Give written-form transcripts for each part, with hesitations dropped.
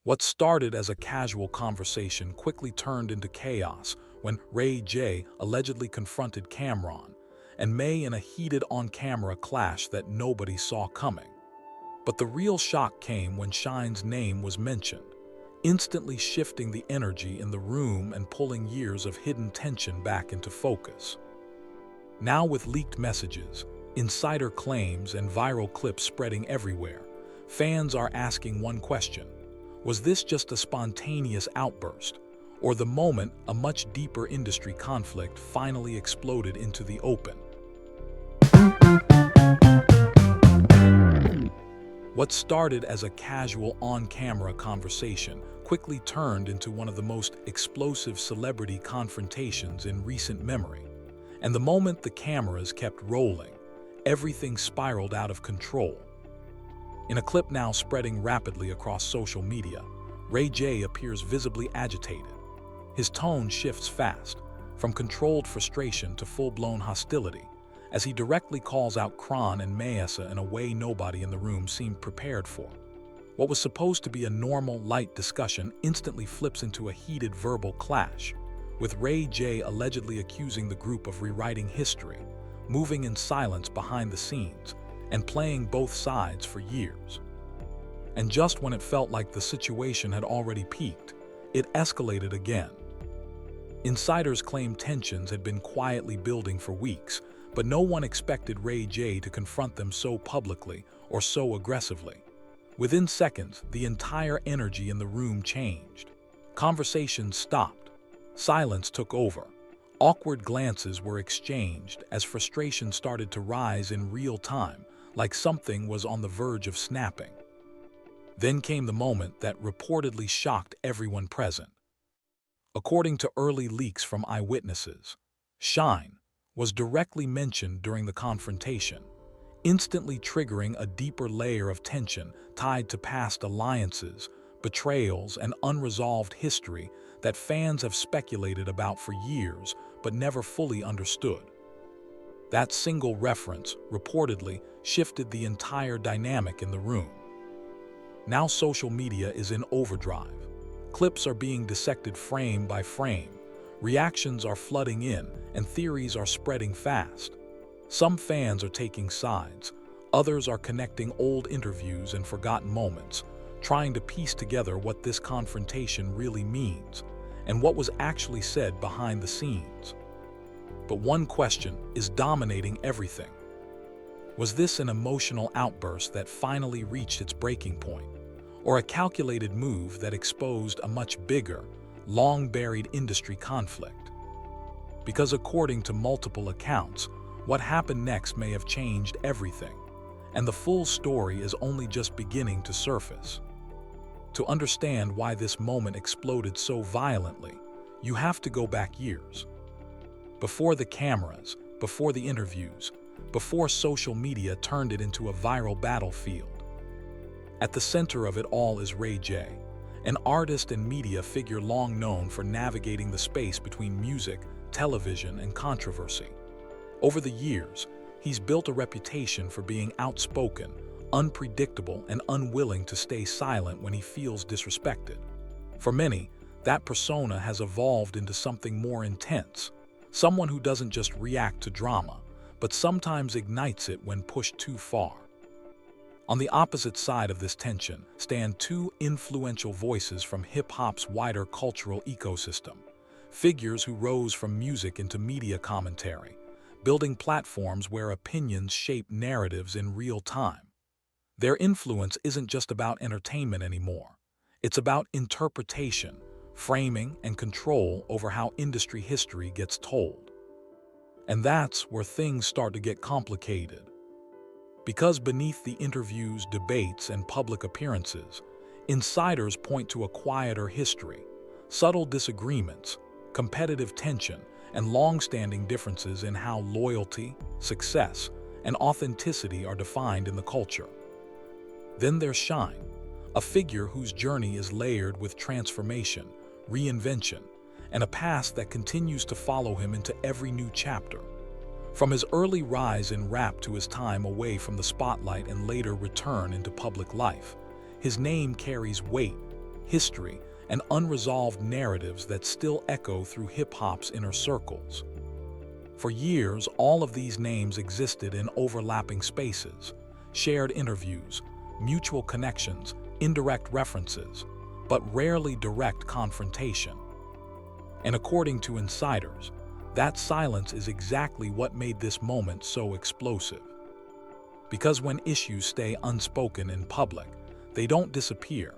What started as a casual conversation quickly turned into chaos when Ray J allegedly confronted Cameron and May in a heated on-camera clash that nobody saw coming. But the real shock came when Shyne's name was mentioned, instantly shifting the energy in the room and pulling years of hidden tension back into focus. Now with leaked messages, insider claims, and viral clips spreading everywhere, fans are asking one question: was this just a spontaneous outburst, or the moment a much deeper industry conflict finally exploded into the open? What started as a casual on-camera conversation quickly turned into one of the most explosive celebrity confrontations in recent memory. And the moment the cameras kept rolling, everything spiraled out of control. In a clip now spreading rapidly across social media, Ray J appears visibly agitated. His tone shifts fast, from controlled frustration to full-blown hostility, as he directly calls out Kron and Mayessa in a way nobody in the room seemed prepared for. What was supposed to be a normal, light discussion instantly flips into a heated verbal clash, with Ray J allegedly accusing the group of rewriting history, moving in silence behind the scenes, and playing both sides for years. And just when it felt like the situation had already peaked, it escalated again. Insiders claim tensions had been quietly building for weeks, but no one expected Ray J to confront them so publicly or so aggressively. Within seconds, the entire energy in the room changed. Conversations stopped. Silence took over. Awkward glances were exchanged as frustration started to rise in real time, like something was on the verge of snapping. Then came the moment that reportedly shocked everyone present. According to early leaks from eyewitnesses, Shyne was directly mentioned during the confrontation, instantly triggering a deeper layer of tension tied to past alliances, betrayals, and unresolved history that fans have speculated about for years but never fully understood. That single reference, reportedly, shifted the entire dynamic in the room. Now social media is in overdrive. Clips are being dissected frame by frame, reactions are flooding in, and theories are spreading fast. Some fans are taking sides, others are connecting old interviews and forgotten moments, trying to piece together what this confrontation really means and what was actually said behind the scenes. But one question is dominating everything. Was this an emotional outburst that finally reached its breaking point, or a calculated move that exposed a much bigger, long-buried industry conflict? Because according to multiple accounts, what happened next may have changed everything, and the full story is only just beginning to surface. To understand why this moment exploded so violently, you have to go back years. Before the cameras, before the interviews, before social media turned it into a viral battlefield. At the center of it all is Ray J, an artist and media figure long known for navigating the space between music, television, and controversy. Over the years, he's built a reputation for being outspoken, unpredictable, and unwilling to stay silent when he feels disrespected. For many, that persona has evolved into something more intense, someone who doesn't just react to drama, but sometimes ignites it when pushed too far. On the opposite side of this tension stand two influential voices from hip-hop's wider cultural ecosystem, figures who rose from music into media commentary, building platforms where opinions shape narratives in real time. Their influence isn't just about entertainment anymore. It's about interpretation, framing, and control over how industry history gets told. And that's where things start to get complicated. Because beneath the interviews, debates, and public appearances, insiders point to a quieter history, subtle disagreements, competitive tension, and long-standing differences in how loyalty, success, and authenticity are defined in the culture. Then there's Shyne, a figure whose journey is layered with transformation, reinvention, and a past that continues to follow him into every new chapter. From his early rise in rap to his time away from the spotlight and later return into public life, his name carries weight, history, and unresolved narratives that still echo through hip-hop's inner circles. For years, all of these names existed in overlapping spaces, shared interviews, mutual connections, indirect references, but rarely direct confrontation. And according to insiders, that silence is exactly what made this moment so explosive. Because when issues stay unspoken in public, they don't disappear.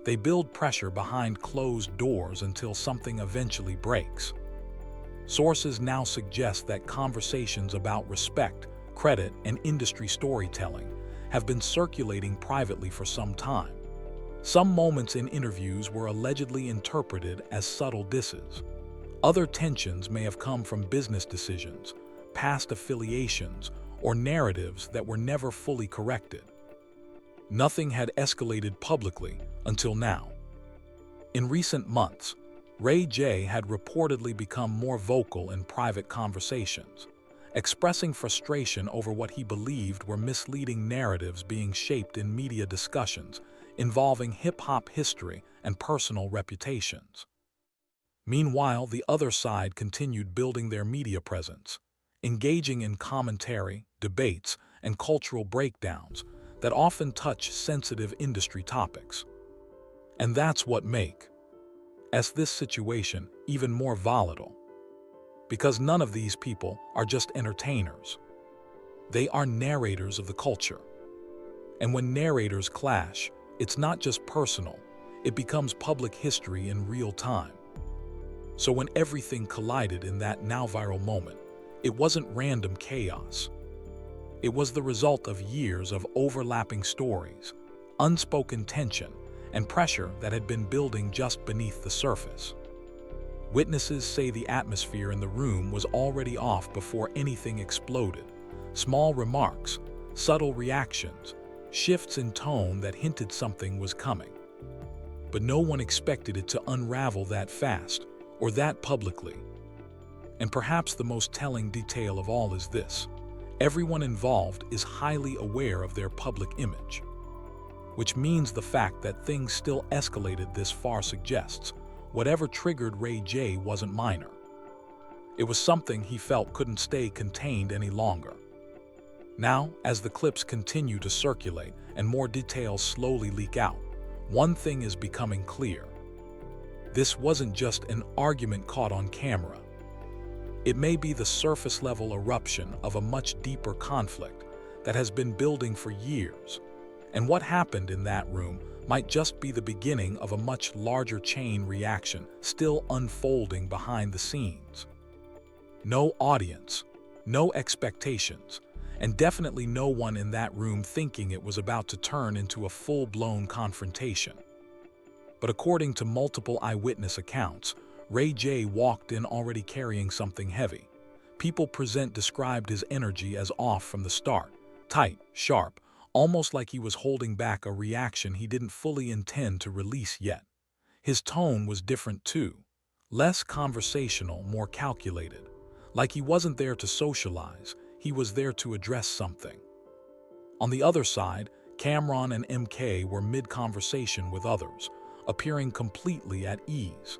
They build pressure behind closed doors until something eventually breaks. Sources now suggest that conversations about respect, credit, and industry storytelling have been circulating privately for some time. Some moments in interviews were allegedly interpreted as subtle disses. Other tensions may have come from business decisions, past affiliations, or narratives that were never fully corrected. Nothing had escalated publicly until now. In recent months, Ray J had reportedly become more vocal in private conversations, expressing frustration over what he believed were misleading narratives being shaped in media discussions involving hip-hop history and personal reputations. Meanwhile, the other side continued building their media presence, engaging in commentary, debates, and cultural breakdowns that often touch sensitive industry topics. And that's what makes this situation even more volatile. Because none of these people are just entertainers. They are narrators of the culture. And when narrators clash, it's not just personal, it becomes public history in real time. So when everything collided in that now viral moment, it wasn't random chaos. It was the result of years of overlapping stories, unspoken tension, and pressure that had been building just beneath the surface. Witnesses say the atmosphere in the room was already off before anything exploded. Small remarks, subtle reactions, shifts in tone that hinted something was coming. But no one expected it to unravel that fast, or that publicly. And perhaps the most telling detail of all is this: everyone involved is highly aware of their public image. Which means the fact that things still escalated this far suggests whatever triggered Ray J wasn't minor. It was something he felt couldn't stay contained any longer. Now, as the clips continue to circulate and more details slowly leak out, one thing is becoming clear. This wasn't just an argument caught on camera. It may be the surface-level eruption of a much deeper conflict that has been building for years. And what happened in that room might just be the beginning of a much larger chain reaction still unfolding behind the scenes. No audience, no expectations, and definitely no one in that room thinking it was about to turn into a full-blown confrontation. But according to multiple eyewitness accounts, Ray J walked in already carrying something heavy. People present described his energy as off from the start, tight, sharp, almost like he was holding back a reaction he didn't fully intend to release yet. His tone was different too, less conversational, more calculated. Like he wasn't there to socialize, he was there to address something. On the other side, Cameron and MK were mid-conversation with others, appearing completely at ease.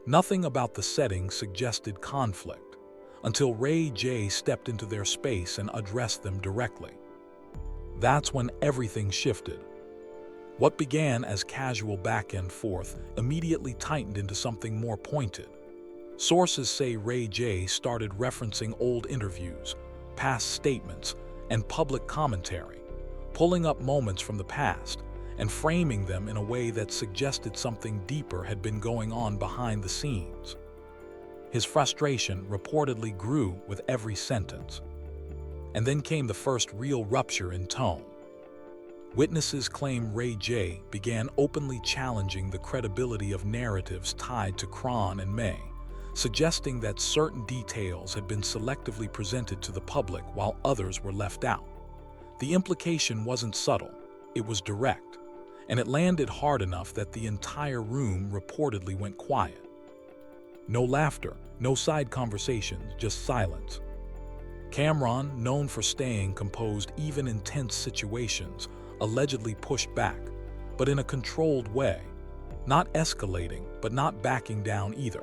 Nothing about the setting suggested conflict, until Ray J stepped into their space and addressed them directly. That's when everything shifted. What began as casual back and forth immediately tightened into something more pointed. Sources say Ray J started referencing old interviews, past statements, and public commentary, pulling up moments from the past and framing them in a way that suggested something deeper had been going on behind the scenes. His frustration reportedly grew with every sentence. And then came the first real rupture in tone. Witnesses claim Ray J began openly challenging the credibility of narratives tied to Kron and May, suggesting that certain details had been selectively presented to the public while others were left out. The implication wasn't subtle, it was direct, and it landed hard enough that the entire room reportedly went quiet. No laughter, no side conversations, just silence. Cameron, known for staying composed even in tense situations, allegedly pushed back, but in a controlled way, Not escalating, but not backing down either.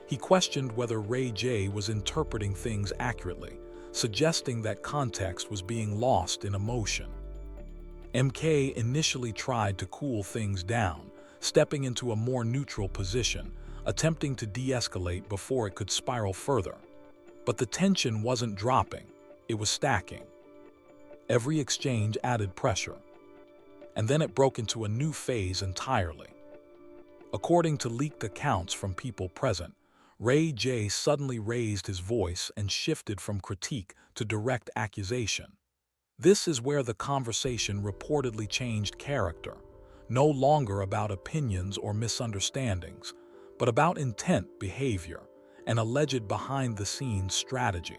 He questioned whether Ray J was interpreting things accurately, suggesting that context was being lost in emotion. MK initially tried to cool things down, stepping into a more neutral position, attempting to de-escalate before it could spiral further. But the tension wasn't dropping, it was stacking. Every exchange added pressure. And then it broke into a new phase entirely. According to leaked accounts from people present, Ray J suddenly raised his voice and shifted from critique to direct accusation. This is where the conversation reportedly changed character, no longer about opinions or misunderstandings, but about intent, behavior, and alleged behind-the-scenes strategy.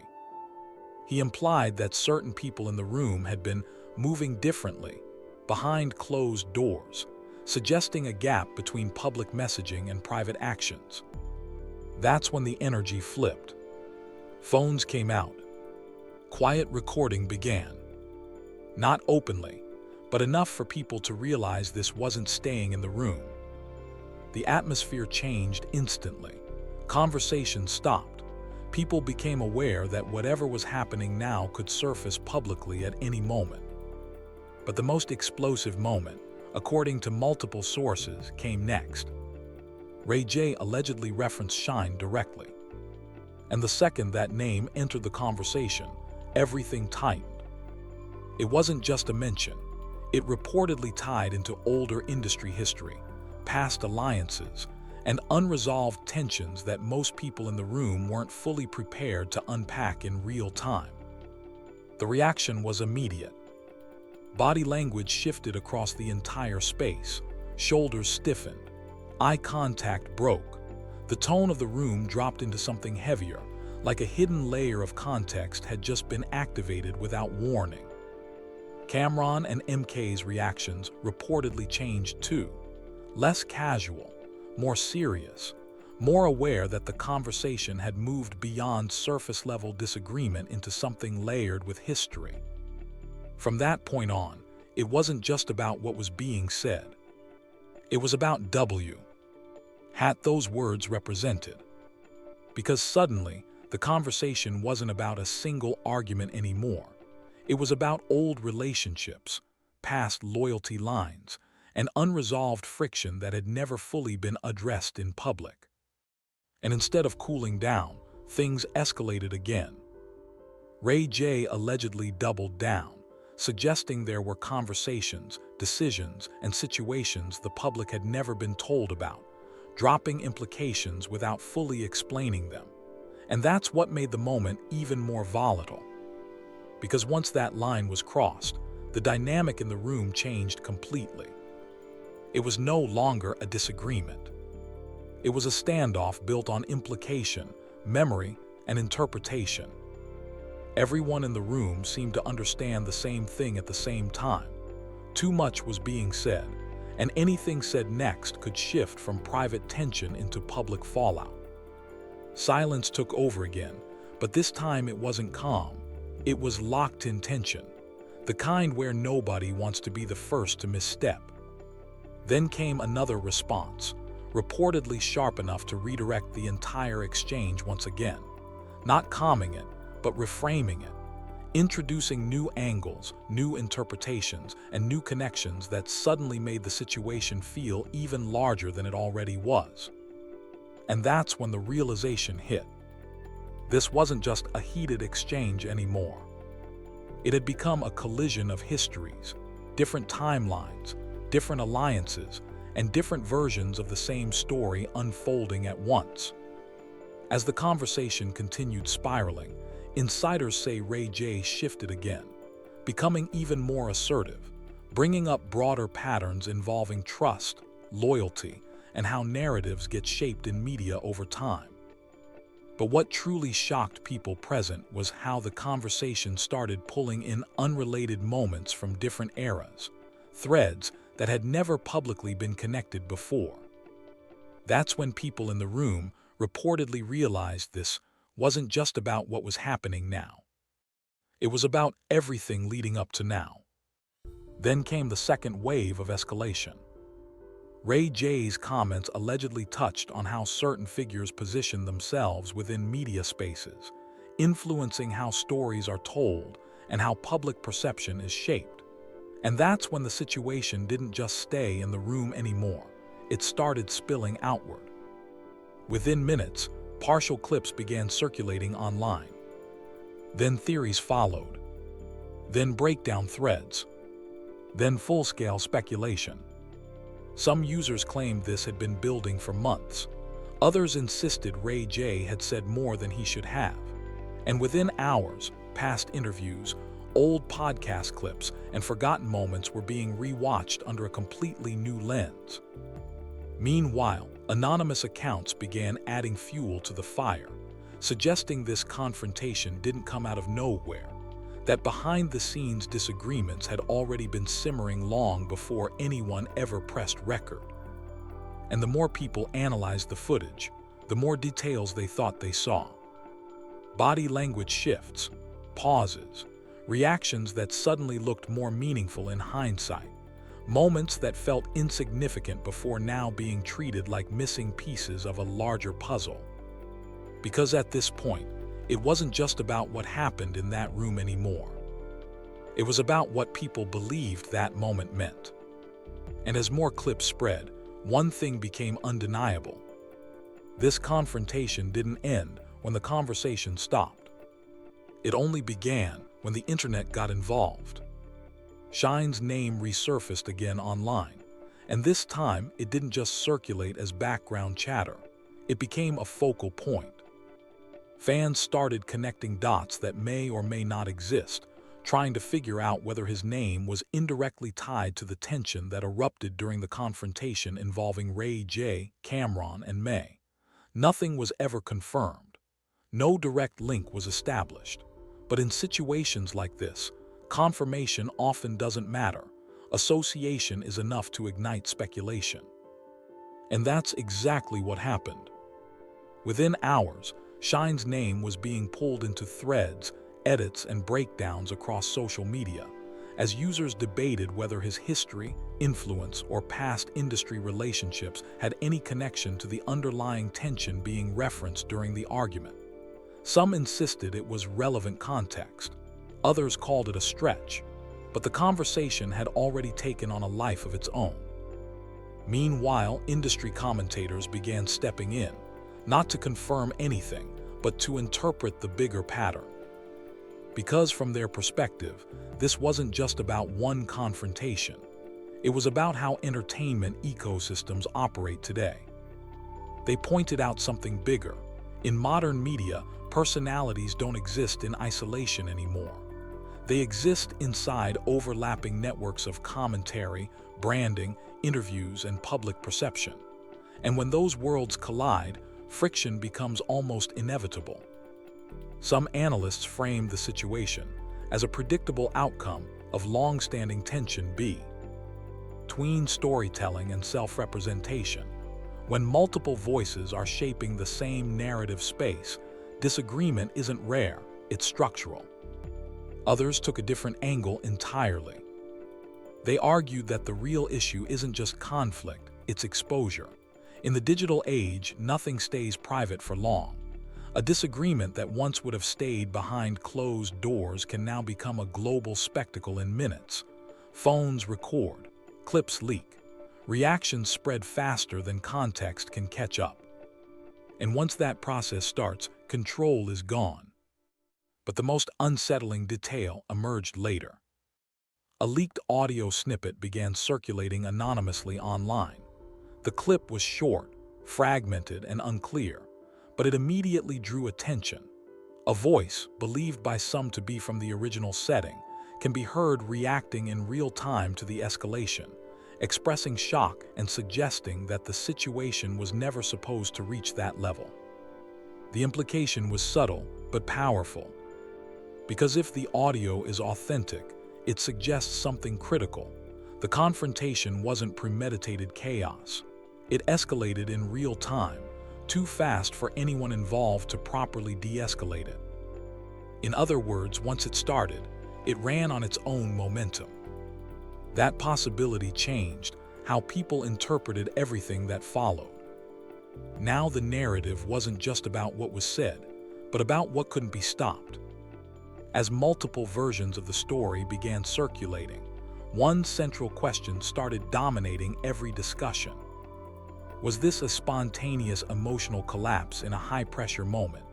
He implied that certain people in the room had been moving differently, behind closed doors, suggesting a gap between public messaging and private actions. That's when the energy flipped. Phones came out. Quiet recording began. Not openly, but enough for people to realize this wasn't staying in the room. The atmosphere changed instantly. Conversation stopped. People became aware that whatever was happening now could surface publicly at any moment. But the most explosive moment, according to multiple sources, came next. Ray J allegedly referenced Shyne directly. And the second that name entered the conversation, everything tightened. It wasn't just a mention. It reportedly tied into older industry history, past alliances, and unresolved tensions that most people in the room weren't fully prepared to unpack in real time. The reaction was immediate. Body language shifted across the entire space. Shoulders stiffened. Eye contact broke. The tone of the room dropped into something heavier, like a hidden layer of context had just been activated without warning. Cameron and MK's reactions reportedly changed too. Less casual, more serious, more aware that the conversation had moved beyond surface-level disagreement into something layered with history. From that point on, it wasn't just about what was being said. It was about what those words represented. Because suddenly, the conversation wasn't about a single argument anymore. It was about old relationships, past loyalty lines, and unresolved friction that had never fully been addressed in public. And instead of cooling down, things escalated again. Ray J allegedly doubled down, suggesting there were conversations, decisions, and situations the public had never been told about, dropping implications without fully explaining them. And that's what made the moment even more volatile. Because once that line was crossed, the dynamic in the room changed completely. It was no longer a disagreement. It was a standoff built on implication, memory, and interpretation. Everyone in the room seemed to understand the same thing at the same time. Too much was being said, and anything said next could shift from private tension into public fallout. Silence took over again, but this time it wasn't calm. It was locked-in tension, the kind where nobody wants to be the first to misstep. Then came another response, reportedly sharp enough to redirect the entire exchange once again, not calming it, but reframing it, introducing new angles, new interpretations, and new connections that suddenly made the situation feel even larger than it already was. And that's when the realization hit. This wasn't just a heated exchange anymore. It had become a collision of histories, different timelines, different alliances, and different versions of the same story unfolding at once. As the conversation continued spiraling, insiders say Ray J shifted again, becoming even more assertive, bringing up broader patterns involving trust, loyalty, and how narratives get shaped in media over time. But what truly shocked people present was how the conversation started pulling in unrelated moments from different eras, threads that had never publicly been connected before. That's when people in the room reportedly realized this wasn't just about what was happening now. It was about everything leading up to now. Then came the second wave of escalation. Ray J's comments allegedly touched on how certain figures position themselves within media spaces, influencing how stories are told and how public perception is shaped. And that's when the situation didn't just stay in the room anymore. It started spilling outward. Within minutes, partial clips began circulating online. Then theories followed. Then breakdown threads. Then full-scale speculation. Some users claimed this had been building for months. Others insisted Ray J had said more than he should have. And within hours, past interviews, old podcast clips, and forgotten moments were being rewatched under a completely new lens. Meanwhile, anonymous accounts began adding fuel to the fire, suggesting this confrontation didn't come out of nowhere, that behind-the-scenes disagreements had already been simmering long before anyone ever pressed record. And the more people analyzed the footage, the more details they thought they saw. Body language shifts, pauses, reactions that suddenly looked more meaningful in hindsight, moments that felt insignificant before now being treated like missing pieces of a larger puzzle. Because at this point, it wasn't just about what happened in that room anymore. It was about what people believed that moment meant. And as more clips spread, one thing became undeniable. This confrontation didn't end when the conversation stopped. It only began when the internet got involved. Shyne's name resurfaced again online, and this time it didn't just circulate as background chatter. It became a focal point. Fans started connecting dots that may or may not exist, trying to figure out whether his name was indirectly tied to the tension that erupted during the confrontation involving Ray J, Cameron, and May. Nothing was ever confirmed. No direct link was established. But in situations like this, confirmation often doesn't matter. Association is enough to ignite speculation. And that's exactly what happened. Within hours, Shyne's name was being pulled into threads, edits, and breakdowns across social media, as users debated whether his history, influence, or past industry relationships had any connection to the underlying tension being referenced during the argument. Some insisted it was relevant context. Others called it a stretch, but the conversation had already taken on a life of its own. Meanwhile, industry commentators began stepping in, not to confirm anything, but to interpret the bigger pattern. Because from their perspective, this wasn't just about one confrontation. It was about how entertainment ecosystems operate today. They pointed out something bigger. In modern media, personalities don't exist in isolation anymore. They exist inside overlapping networks of commentary, branding, interviews, and public perception. And when those worlds collide, friction becomes almost inevitable. Some analysts framed the situation as a predictable outcome of long-standing tension between storytelling and self-representation. When multiple voices are shaping the same narrative space, disagreement isn't rare, it's structural. Others took a different angle entirely. They argued that the real issue isn't just conflict, it's exposure. In the digital age, nothing stays private for long. A disagreement that once would have stayed behind closed doors can now become a global spectacle in minutes. Phones record, clips leak, reactions spread faster than context can catch up. And once that process starts, control is gone. But the most unsettling detail emerged later. A leaked audio snippet began circulating anonymously online. The clip was short, fragmented, and unclear, but it immediately drew attention. A voice, believed by some to be from the original setting, can be heard reacting in real time to the escalation, expressing shock and suggesting that the situation was never supposed to reach that level. The implication was subtle but powerful. Because if the audio is authentic, it suggests something critical. The confrontation wasn't premeditated chaos. It escalated in real time, too fast for anyone involved to properly de-escalate it. In other words, once it started, it ran on its own momentum. That possibility changed how people interpreted everything that followed. Now the narrative wasn't just about what was said, but about what couldn't be stopped. As multiple versions of the story began circulating, one central question started dominating every discussion. Was this a spontaneous emotional collapse in a high-pressure moment,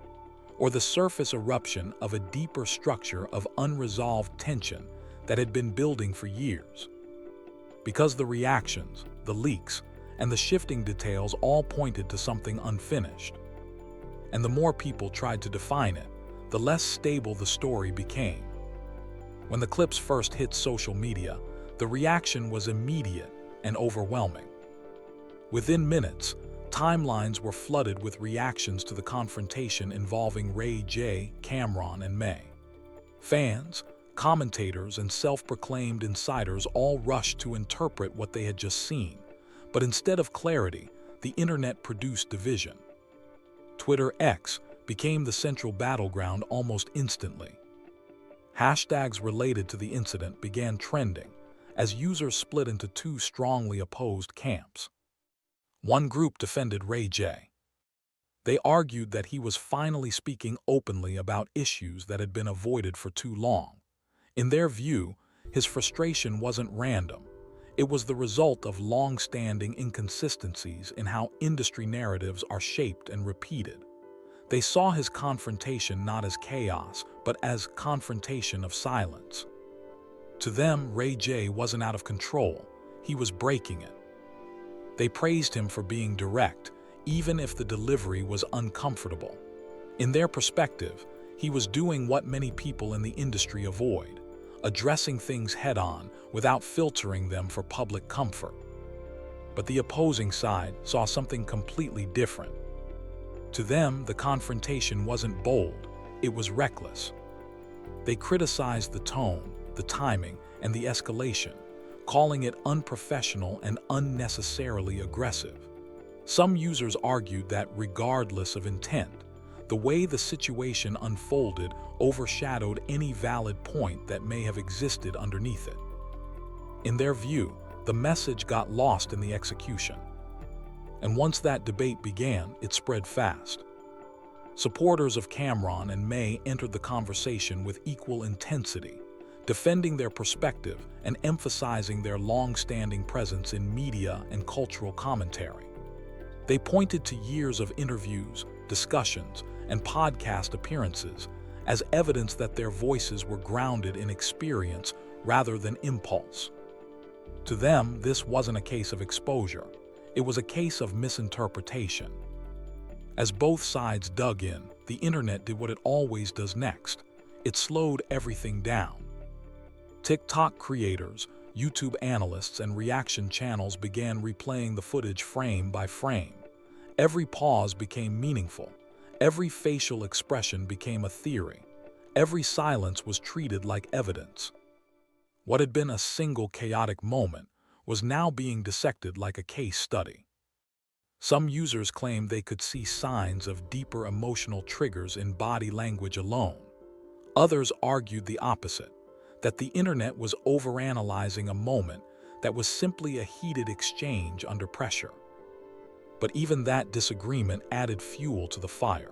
or the surface eruption of a deeper structure of unresolved tension that had been building for years? Because the reactions, the leaks, and the shifting details all pointed to something unfinished. And the more people tried to define it, the less stable the story became. When the clips first hit social media, the reaction was immediate and overwhelming. Within minutes, timelines were flooded with reactions to the confrontation involving Ray J, Cameron, and May. Fans, commentators, and self-proclaimed insiders all rushed to interpret what they had just seen, but instead of clarity, the internet produced division. Twitter X became the central battleground almost instantly. Hashtags related to the incident began trending as users split into two strongly opposed camps. One group defended Ray J. They argued that he was finally speaking openly about issues that had been avoided for too long. In their view, his frustration wasn't random. It was the result of long-standing inconsistencies in how industry narratives are shaped and repeated. They saw his confrontation not as chaos, but as confrontation of silence. To them, Ray J wasn't out of control, he was breaking it. They praised him for being direct, even if the delivery was uncomfortable. In their perspective, he was doing what many people in the industry avoid, addressing things head-on without filtering them for public comfort. But the opposing side saw something completely different. To them, the confrontation wasn't bold, it was reckless. They criticized the tone, the timing, and the escalation, calling it unprofessional and unnecessarily aggressive. Some users argued that regardless of intent, the way the situation unfolded overshadowed any valid point that may have existed underneath it. In their view, the message got lost in the execution. And once that debate began, it spread fast. Supporters of Cameron and May entered the conversation with equal intensity, defending their perspective and emphasizing their long-standing presence in media and cultural commentary. They pointed to years of interviews, discussions, and podcast appearances as evidence that their voices were grounded in experience rather than impulse. To them, this wasn't a case of exposure. It was a case of misinterpretation. As both sides dug in, the internet did what it always does next. It slowed everything down. TikTok creators, YouTube analysts, and reaction channels began replaying the footage frame by frame. Every pause became meaningful. Every facial expression became a theory. Every silence was treated like evidence. What had been a single chaotic moment was now being dissected like a case study. Some users claimed they could see signs of deeper emotional triggers in body language alone. Others argued the opposite, that the internet was overanalyzing a moment that was simply a heated exchange under pressure. But even that disagreement added fuel to the fire.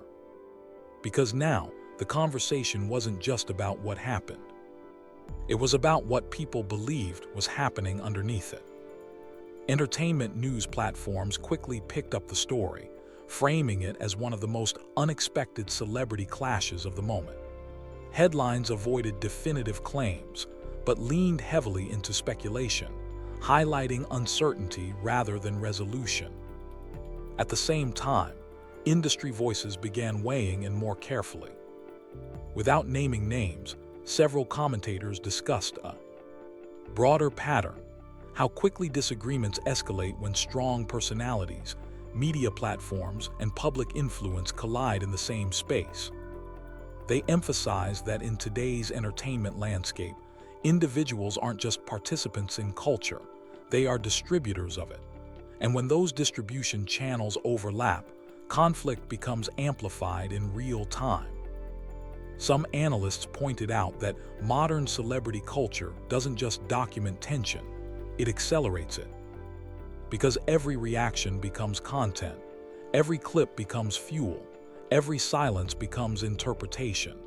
Because now, the conversation wasn't just about what happened. It was about what people believed was happening underneath it. Entertainment news platforms quickly picked up the story, framing it as one of the most unexpected celebrity clashes of the moment. Headlines avoided definitive claims, but leaned heavily into speculation, highlighting uncertainty rather than resolution. At the same time, industry voices began weighing in more carefully. Without naming names, several commentators discussed a broader pattern: how quickly disagreements escalate when strong personalities, media platforms, and public influence collide in the same space. They emphasized that in today's entertainment landscape, individuals aren't just participants in culture, they are distributors of it. And when those distribution channels overlap, conflict becomes amplified in real time. Some analysts pointed out that modern celebrity culture doesn't just document tension, it accelerates it. Because every reaction becomes content, every clip becomes fuel, every silence becomes interpretation.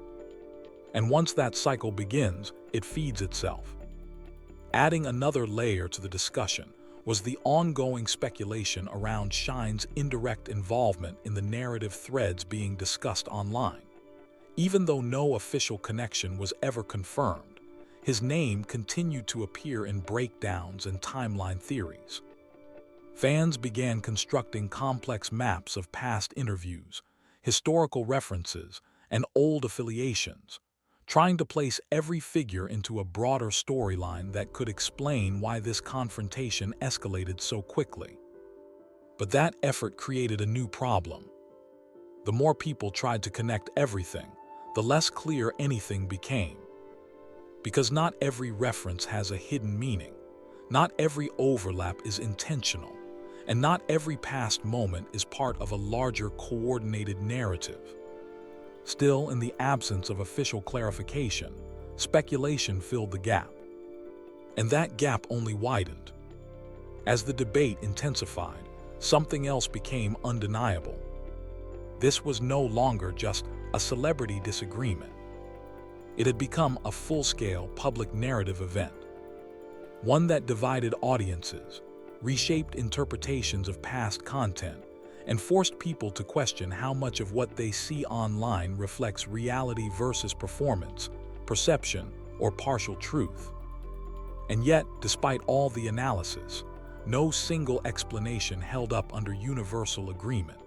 And once that cycle begins, it feeds itself. Adding another layer to the discussion was the ongoing speculation around Shyne's indirect involvement in the narrative threads being discussed online. Even though no official connection was ever confirmed, his name continued to appear in breakdowns and timeline theories. Fans began constructing complex maps of past interviews, historical references, and old affiliations, trying to place every figure into a broader storyline that could explain why this confrontation escalated so quickly. But that effort created a new problem. The more people tried to connect everything, the less clear anything became. Because not every reference has a hidden meaning, not every overlap is intentional, and not every past moment is part of a larger coordinated narrative. Still, in the absence of official clarification, speculation filled the gap. And that gap only widened. As the debate intensified, something else became undeniable. This was no longer just a celebrity disagreement. It had become a full-scale public narrative event. One that divided audiences, reshaped interpretations of past content, and forced people to question how much of what they see online reflects reality versus performance, perception, or partial truth. And yet, despite all the analysis, no single explanation held up under universal agreement.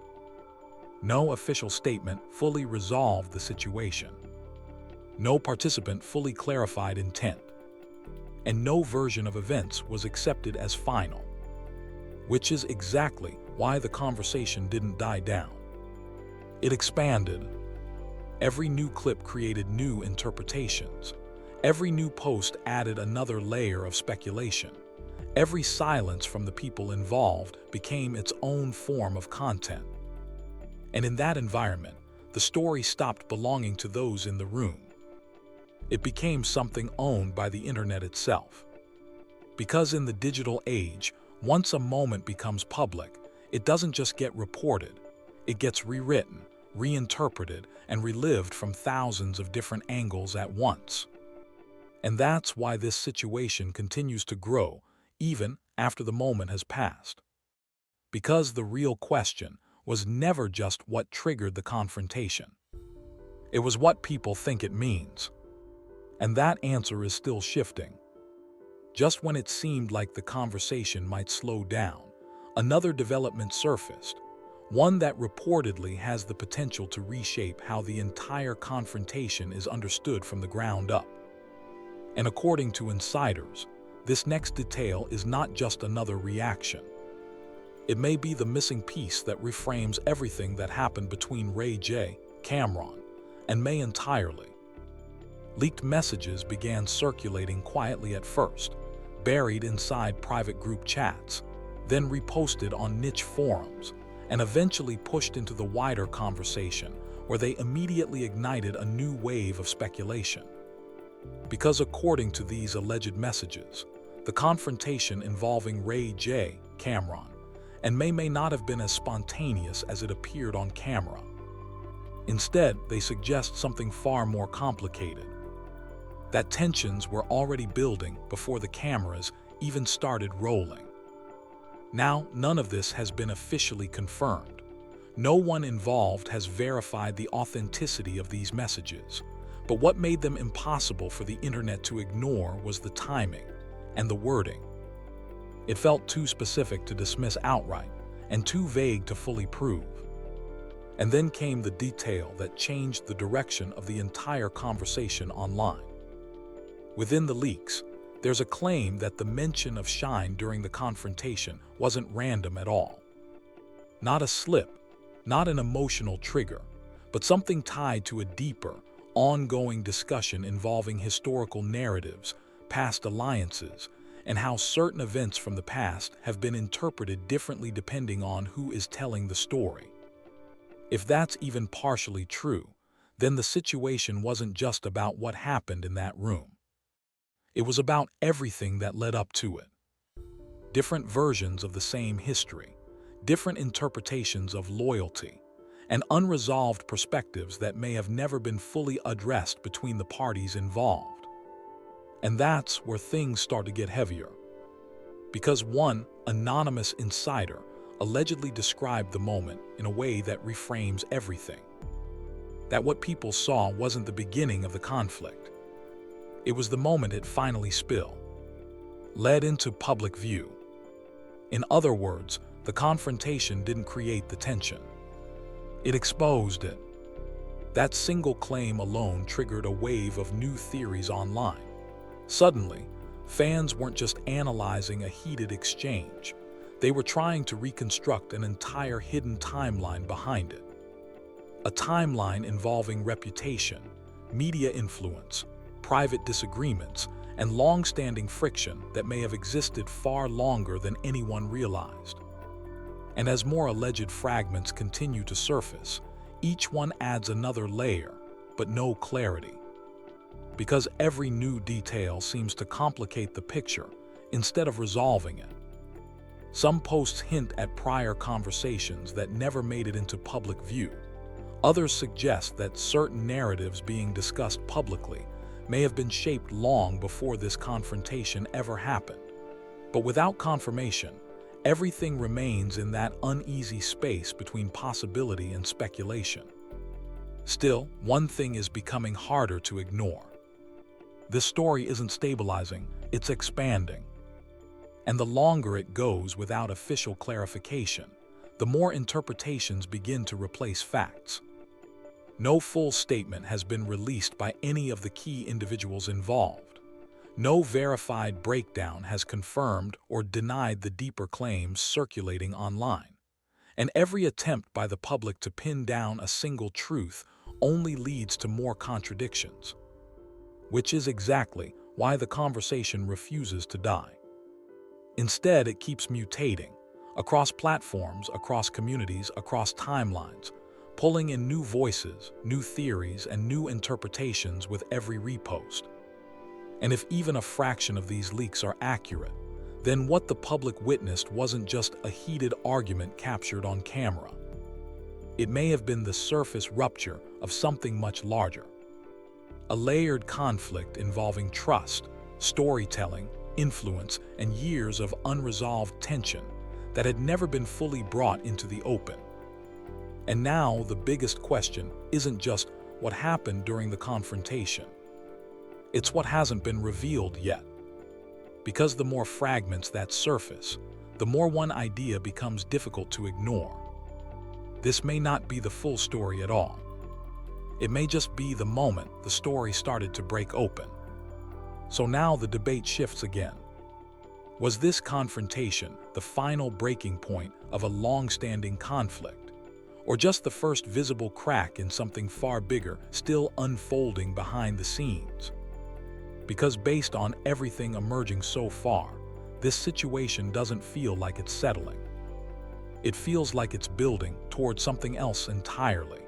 No official statement fully resolved the situation. No participant fully clarified intent. And no version of events was accepted as final. Which is exactly why the conversation didn't die down. It expanded. Every new clip created new interpretations. Every new post added another layer of speculation. Every silence from the people involved became its own form of content. And in that environment, the story stopped belonging to those in the room. It became something owned by the internet itself. Because in the digital age, once a moment becomes public, it doesn't just get reported, it gets rewritten, reinterpreted, and relived from thousands of different angles at once. And that's why this situation continues to grow, even after the moment has passed. Because the real question was never just what triggered the confrontation. It was what people think it means. And that answer is still shifting. Just when it seemed like the conversation might slow down, another development surfaced, one that reportedly has the potential to reshape how the entire confrontation is understood from the ground up. And according to insiders, this next detail is not just another reaction. It may be the missing piece that reframes everything that happened between Ray J, Cameron, and May entirely. Leaked messages began circulating quietly at first, buried inside private group chats, then reposted on niche forums, and eventually pushed into the wider conversation, where they immediately ignited a new wave of speculation. Because according to these alleged messages, the confrontation involving Ray J, Cameron, and may not have been as spontaneous as it appeared on camera. Instead, they suggest something far more complicated. That tensions were already building before the cameras even started rolling. Now, none of this has been officially confirmed. No one involved has verified the authenticity of these messages. But what made them impossible for the internet to ignore was the timing and the wording. It felt too specific to dismiss outright and too vague to fully prove. And then came the detail that changed the direction of the entire conversation online. Within the leaks, there's a claim that the mention of Shyne during the confrontation wasn't random at all. Not a slip, not an emotional trigger, but something tied to a deeper, ongoing discussion involving historical narratives, past alliances, and how certain events from the past have been interpreted differently depending on who is telling the story. If that's even partially true, then the situation wasn't just about what happened in that room. It was about everything that led up to it. different versions of the same history, different interpretations of loyalty, and unresolved perspectives that may have never been fully addressed between the parties involved. And that's where things start to get heavier. Because one anonymous insider allegedly described the moment in a way that reframes everything. That what people saw wasn't the beginning of the conflict. It was the moment it finally spilled, led into public view. In other words, the confrontation didn't create the tension. It exposed it. That single claim alone triggered a wave of new theories online. Suddenly, fans weren't just analyzing a heated exchange. They were trying to reconstruct an entire hidden timeline behind it. A timeline involving reputation, media influence, private disagreements, and long-standing friction that may have existed far longer than anyone realized. And as more alleged fragments continue to surface, each one adds another layer, but no clarity. Because every new detail seems to complicate the picture instead of resolving it. Some posts hint at prior conversations that never made it into public view. Others suggest that certain narratives being discussed publicly may have been shaped long before this confrontation ever happened. But without confirmation, everything remains in that uneasy space between possibility and speculation. Still, one thing is becoming harder to ignore. This story isn't stabilizing, it's expanding. And the longer it goes without official clarification, the more interpretations begin to replace facts. No full statement has been released by any of the key individuals involved. No verified breakdown has confirmed or denied the deeper claims circulating online. And every attempt by the public to pin down a single truth only leads to more contradictions. Which is exactly why the conversation refuses to die. Instead, it keeps mutating, across platforms, across communities, across timelines, pulling in new voices, new theories, and new interpretations with every repost. And if even a fraction of these leaks are accurate, then what the public witnessed wasn't just a heated argument captured on camera. It may have been the surface rupture of something much larger. A layered conflict involving trust, storytelling, influence, and years of unresolved tension that had never been fully brought into the open. And now the biggest question isn't just what happened during the confrontation. It's what hasn't been revealed yet. Because the more fragments that surface, the more one idea becomes difficult to ignore. This may not be the full story at all. It may just be the moment the story started to break open. So now the debate shifts again. Was this confrontation the final breaking point of a long-standing conflict, or just the first visible crack in something far bigger still unfolding behind the scenes? Because based on everything emerging so far, this situation doesn't feel like it's settling. It feels like it's building towards something else entirely.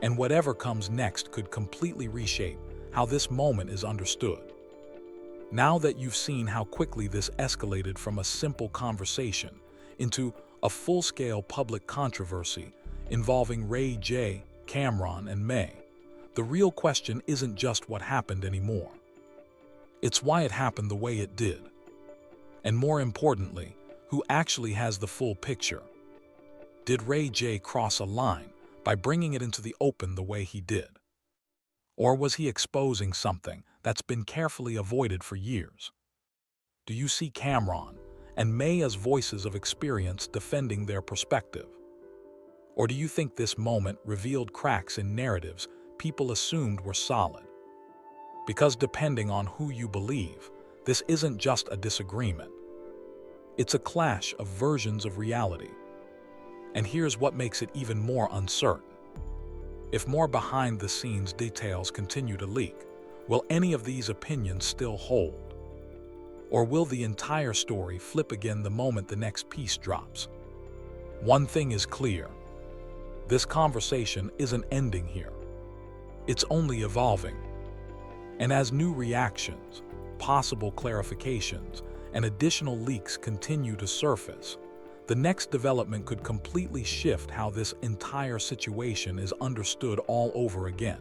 And whatever comes next could completely reshape how this moment is understood. Now that you've seen how quickly this escalated from a simple conversation into a full-scale public controversy involving Ray J, Cameron, and May, the real question isn't just what happened anymore. It's why it happened the way it did. And more importantly, who actually has the full picture? Did Ray J cross a line by bringing it into the open the way he did? Or was he exposing something that's been carefully avoided for years? Do you see Cameron and May as voices of experience defending their perspective? Or do you think this moment revealed cracks in narratives people assumed were solid? Because depending on who you believe, this isn't just a disagreement. It's a clash of versions of reality. And here's what makes it even more uncertain. If more behind-the-scenes details continue to leak, will any of these opinions still hold? Or will the entire story flip again the moment the next piece drops? One thing is clear. This conversation isn't ending here. It's only evolving. And as new reactions, possible clarifications, and additional leaks continue to surface, the next development could completely shift how this entire situation is understood all over again.